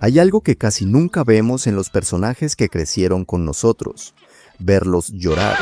Hay algo que casi nunca vemos en los personajes que crecieron con nosotros: verlos llorar.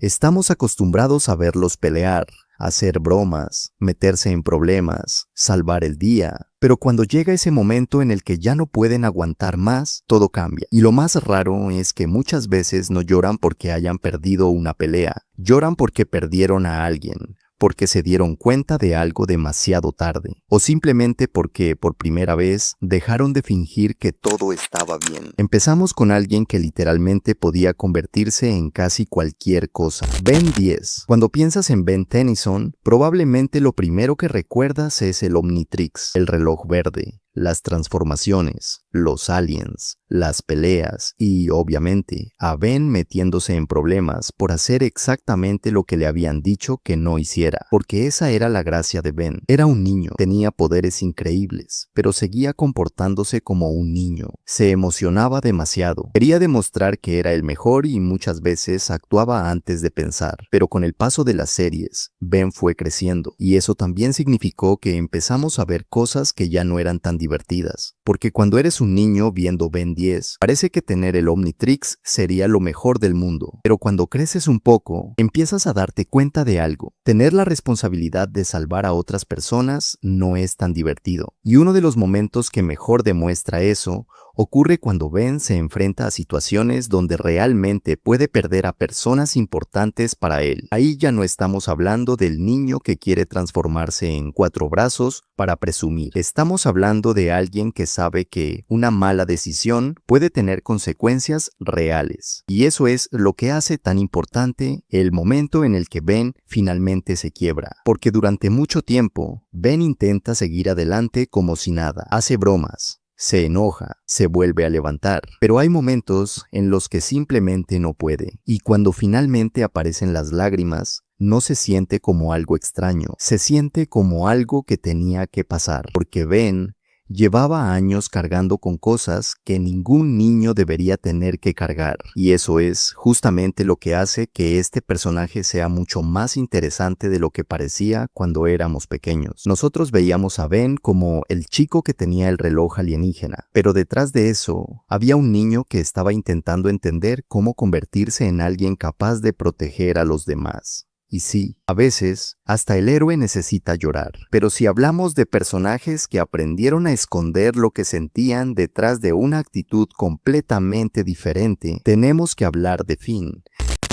Estamos acostumbrados a verlos pelear, hacer bromas, meterse en problemas, salvar el día. Pero cuando llega ese momento en el que ya no pueden aguantar más, todo cambia. Y lo más raro es que muchas veces no lloran porque hayan perdido una pelea. Lloran porque perdieron a alguien, porque se dieron cuenta de algo demasiado tarde, o simplemente porque por primera vez dejaron de fingir que todo estaba bien. Empezamos con alguien que literalmente podía convertirse en casi cualquier cosa: Ben 10. Cuando piensas en Ben Tennyson, probablemente lo primero que recuerdas es el Omnitrix, el reloj verde, las transformaciones, los aliens, las peleas y, obviamente, a Ben metiéndose en problemas por hacer exactamente lo que le habían dicho que no hiciera. Porque esa era la gracia de Ben. Era un niño, tenía poderes increíbles, pero seguía comportándose como un niño. Se emocionaba demasiado. Quería demostrar que era el mejor y muchas veces actuaba antes de pensar. Pero con el paso de las series, Ben fue creciendo, y eso también significó que empezamos a ver cosas que ya no eran tan divertidas. Porque cuando eres un niño viendo Ben 10, parece que tener el Omnitrix sería lo mejor del mundo. Pero cuando creces un poco, empiezas a darte cuenta de algo: tener la responsabilidad de salvar a otras personas no es tan divertido. Y uno de los momentos que mejor demuestra eso ocurre cuando Ben se enfrenta a situaciones donde realmente puede perder a personas importantes para él. Ahí ya no estamos hablando del niño que quiere transformarse en cuatro brazos para presumir. Estamos hablando de alguien que sabe que una mala decisión puede tener consecuencias reales. Y eso es lo que hace tan importante el momento en el que Ben finalmente se quiebra. Porque durante mucho tiempo, Ben intenta seguir adelante como si nada. Hace bromas, se enoja, se vuelve a levantar, pero hay momentos en los que simplemente no puede. Y cuando finalmente aparecen las lágrimas, no se siente como algo extraño, se siente como algo que tenía que pasar, porque Ben llevaba años cargando con cosas que ningún niño debería tener que cargar. Y eso es justamente lo que hace que este personaje sea mucho más interesante de lo que parecía cuando éramos pequeños. Nosotros veíamos a Ben como el chico que tenía el reloj alienígena, pero detrás de eso había un niño que estaba intentando entender cómo convertirse en alguien capaz de proteger a los demás. Y sí, a veces, hasta el héroe necesita llorar. Pero si hablamos de personajes que aprendieron a esconder lo que sentían detrás de una actitud completamente diferente, tenemos que hablar de Finn.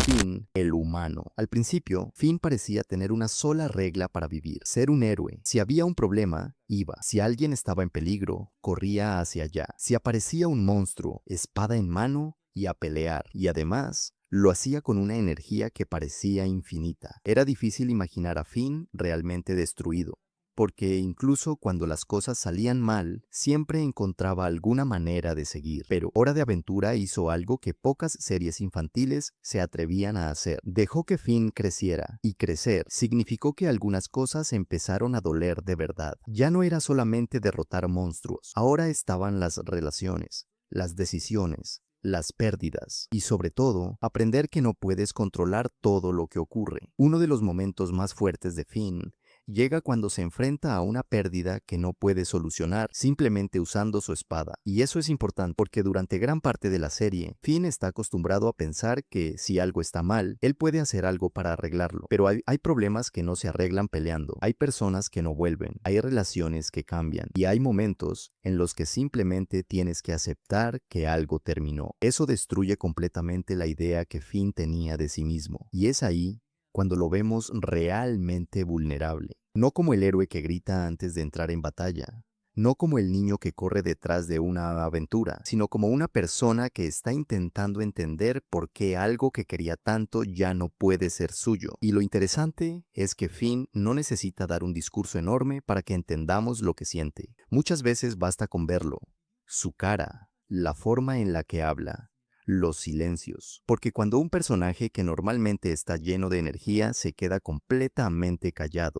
Finn, el humano. Al principio, Finn parecía tener una sola regla para vivir: ser un héroe. Si había un problema, iba. Si alguien estaba en peligro, corría hacia allá. Si aparecía un monstruo, espada en mano y a pelear. Y además, lo hacía con una energía que parecía infinita. Era difícil imaginar a Finn realmente destruido, porque incluso cuando las cosas salían mal, siempre encontraba alguna manera de seguir. Pero Hora de Aventura hizo algo que pocas series infantiles se atrevían a hacer. Dejó que Finn creciera, y crecer significó que algunas cosas empezaron a doler de verdad. Ya no era solamente derrotar monstruos, ahora estaban las relaciones, las decisiones, las pérdidas y, sobre todo, aprender que no puedes controlar todo lo que ocurre. Uno de los momentos más fuertes de Finn llega cuando se enfrenta a una pérdida que no puede solucionar simplemente usando su espada. Y eso es importante porque durante gran parte de la serie, Finn está acostumbrado a pensar que si algo está mal, él puede hacer algo para arreglarlo. Pero hay problemas que no se arreglan peleando, hay personas que no vuelven, hay relaciones que cambian y hay momentos en los que simplemente tienes que aceptar que algo terminó. Eso destruye completamente la idea que Finn tenía de sí mismo. Y es ahí cuando lo vemos realmente vulnerable. No como el héroe que grita antes de entrar en batalla, no como el niño que corre detrás de una aventura, sino como una persona que está intentando entender por qué algo que quería tanto ya no puede ser suyo. Y lo interesante es que Finn no necesita dar un discurso enorme para que entendamos lo que siente. Muchas veces basta con verlo, su cara, la forma en la que habla, los silencios. Porque cuando un personaje que normalmente está lleno de energía se queda completamente callado,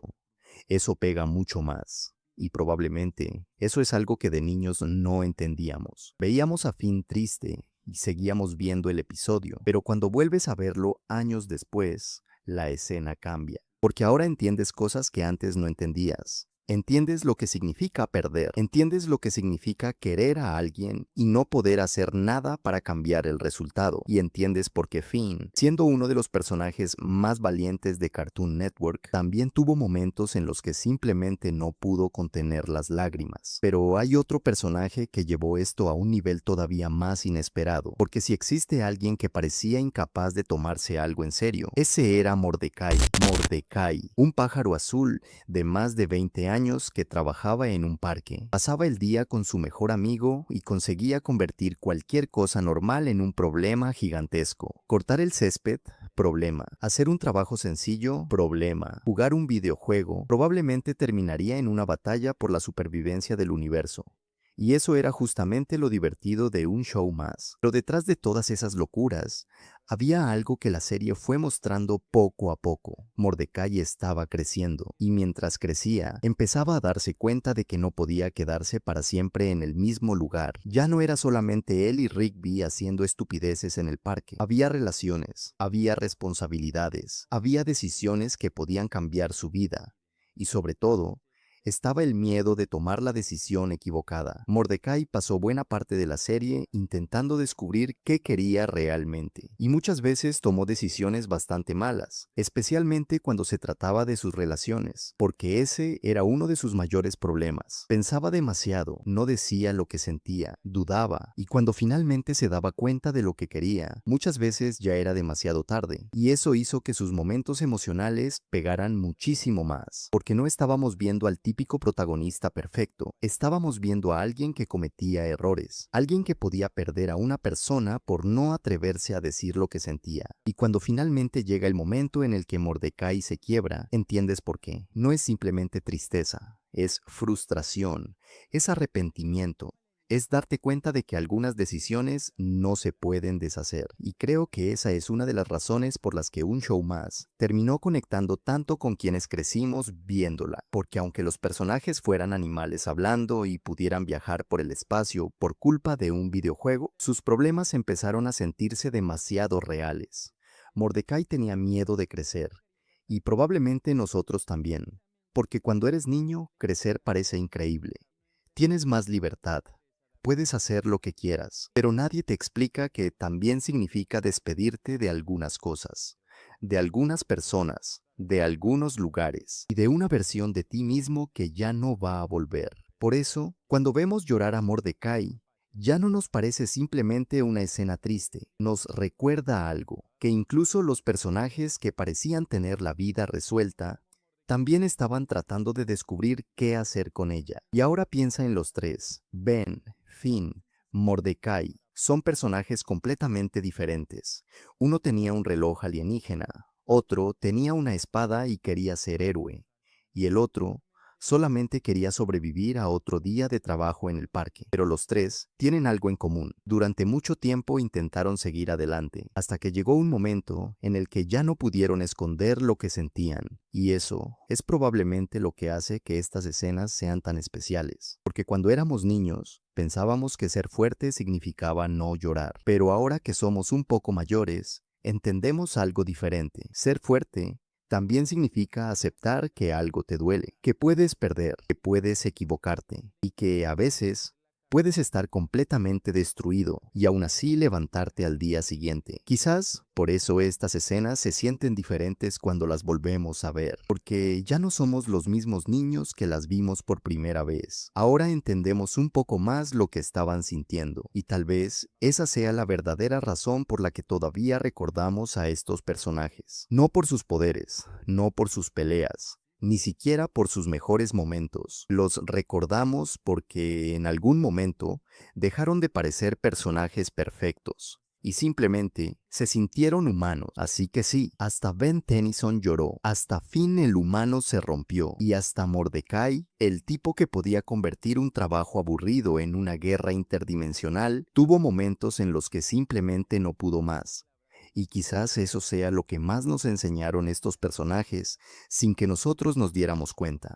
eso pega mucho más. Y probablemente eso es algo que de niños no entendíamos. Veíamos a Finn triste y seguíamos viendo el episodio, pero cuando vuelves a verlo años después, la escena cambia. Porque ahora entiendes cosas que antes no entendías. Entiendes lo que significa perder, entiendes lo que significa querer a alguien y no poder hacer nada para cambiar el resultado, y entiendes por qué Finn, siendo uno de los personajes más valientes de Cartoon Network, también tuvo momentos en los que simplemente no pudo contener las lágrimas. Pero hay otro personaje que llevó esto a un nivel todavía más inesperado, porque si existe alguien que parecía incapaz de tomarse algo en serio, ese era Mordecai. Mordecai, un pájaro azul de más de 20 años que trabajaba en un parque. Pasaba el día con su mejor amigo y conseguía convertir cualquier cosa normal en un problema gigantesco. Cortar el césped, problema. Hacer un trabajo sencillo, problema. Jugar un videojuego, probablemente terminaría en una batalla por la supervivencia del universo. Y eso era justamente lo divertido de un show más. Pero detrás de todas esas locuras, había algo que la serie fue mostrando poco a poco. Mordecai estaba creciendo, y mientras crecía, empezaba a darse cuenta de que no podía quedarse para siempre en el mismo lugar. Ya no era solamente él y Rigby haciendo estupideces en el parque. Había relaciones, había responsabilidades, había decisiones que podían cambiar su vida. Y sobre todo, estaba el miedo de tomar la decisión equivocada. Mordecai pasó buena parte de la serie intentando descubrir qué quería realmente, y muchas veces tomó decisiones bastante malas, especialmente cuando se trataba de sus relaciones, porque ese era uno de sus mayores problemas. Pensaba demasiado, no decía lo que sentía, dudaba, y cuando finalmente se daba cuenta de lo que quería, muchas veces ya era demasiado tarde, y eso hizo que sus momentos emocionales pegaran muchísimo más, porque no estábamos viendo al típico protagonista perfecto, estábamos viendo a alguien que cometía errores, alguien que podía perder a una persona por no atreverse a decir lo que sentía. Y cuando finalmente llega el momento en el que Mordecai se quiebra, entiendes por qué. No es simplemente tristeza, es frustración, es arrepentimiento. Es darte cuenta de que algunas decisiones no se pueden deshacer. Y creo que esa es una de las razones por las que un show más terminó conectando tanto con quienes crecimos viéndola. Porque aunque los personajes fueran animales hablando y pudieran viajar por el espacio por culpa de un videojuego, sus problemas empezaron a sentirse demasiado reales. Mordecai tenía miedo de crecer. Y probablemente nosotros también. Porque cuando eres niño, crecer parece increíble. Tienes más libertad. Puedes hacer lo que quieras, pero nadie te explica que también significa despedirte de algunas cosas, de algunas personas, de algunos lugares y de una versión de ti mismo que ya no va a volver. Por eso, cuando vemos llorar a Mordecai, ya no nos parece simplemente una escena triste, nos recuerda algo, que incluso los personajes que parecían tener la vida resuelta también estaban tratando de descubrir qué hacer con ella. Y ahora piensa en los tres: Ben, Finn, Mordecai. Son personajes completamente diferentes. Uno tenía un reloj alienígena, otro tenía una espada y quería ser héroe, y el otro solamente quería sobrevivir a otro día de trabajo en el parque. Pero los tres tienen algo en común. Durante mucho tiempo intentaron seguir adelante, hasta que llegó un momento en el que ya no pudieron esconder lo que sentían. Y eso es probablemente lo que hace que estas escenas sean tan especiales. Porque cuando éramos niños, pensábamos que ser fuerte significaba no llorar. Pero ahora que somos un poco mayores, entendemos algo diferente. Ser fuerte también significa aceptar que algo te duele, que puedes perder, que puedes equivocarte y que a veces puedes estar completamente destruido y aún así levantarte al día siguiente. Quizás por eso estas escenas se sienten diferentes cuando las volvemos a ver, porque ya no somos los mismos niños que las vimos por primera vez. Ahora entendemos un poco más lo que estaban sintiendo, y tal vez esa sea la verdadera razón por la que todavía recordamos a estos personajes. No por sus poderes, no por sus peleas, ni siquiera por sus mejores momentos. Los recordamos porque en algún momento dejaron de parecer personajes perfectos y simplemente se sintieron humanos. Así que sí, hasta Ben Tennyson lloró, hasta Finn el humano se rompió, y hasta Mordecai, el tipo que podía convertir un trabajo aburrido en una guerra interdimensional, tuvo momentos en los que simplemente no pudo más. Y quizás eso sea lo que más nos enseñaron estos personajes sin que nosotros nos diéramos cuenta.